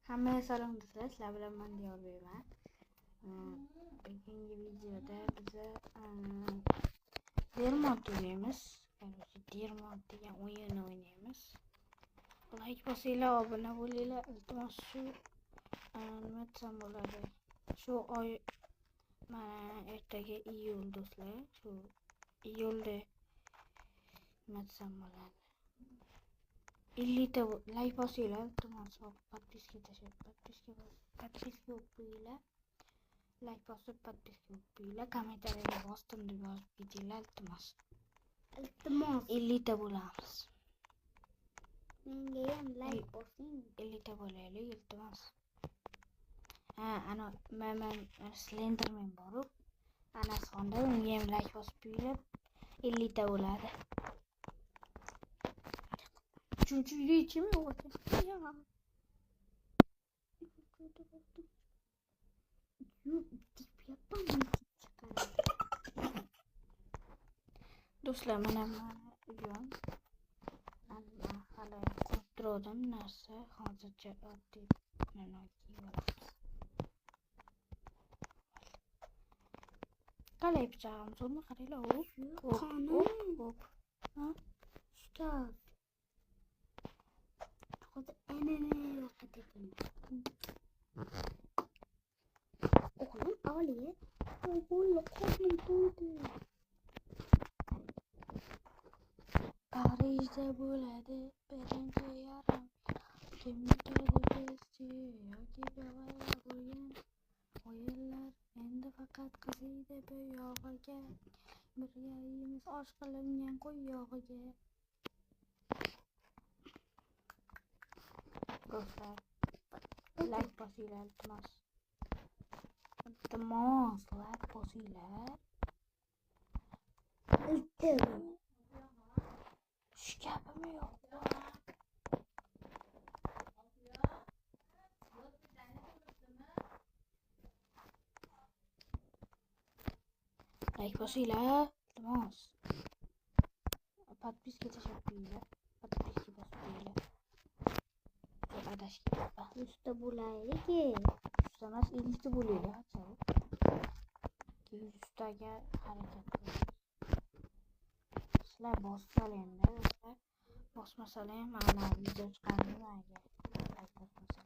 Hammaga salom do'stlar, sizlar bilan men Diyorbekman. Bugungi videoda biz Dermont o'ynaymiz. Dermont degan o'yinni o'ynaymiz. Like bosinglar, obuna bo'linglar. Iltimos shu nima desam bo'ladi? Shu oy mana ertaga iyul do'stlar. Shu iyulda nima desam bo'ladi? 50 ta like bosinglar, iltimos подписка tashab, подписка qo'yinglar. Like bosib, подписка qo'yinglar, kommentariyaga bosdim deb yozib ketinglar, iltimos. 50 ta bo'lamiz. Menga ham like bosing. 50 ta bo'laylik, iltimos. Ana men Slenderman borib, ana sonda unga ham like bosib qo'yinglar. 50 ta bo'ladi. Çünkü içim yok ya. Do'stlar, mana uyim. Hali kontroldan narsa hozircha oddiy bo'lamiz. Qalay pichog'imiz o'rni qaranglar. Hop. Ha? Stop. Oğlum ağlıyor. Oğlum korkun duydu. Parijda bo'ladi birinchi yarim. Kim yutadi bizchi yoki bavariya bo'lgan o'yinlar endi faqat qiziydi bu yog'iga. Birga yeymiz osh qilingan qo'y yog'iga. Do'stlar, like bosinglar, iltimos. Iltimos, like bosinglar. Shu gapim yo'q. Like bosinglar, iltimos. Подписка tashab qo'yinglar. Подписка bosib qo'yinglar. Adashib ketdi. 100 ta bo'laylik. 100 ta emas, 50 ta bo'laylik. 100 taga harakat qilamiz. Sizlar bossalar endi, bosmasalar ham mana video chiqardim agar like bosmasalar.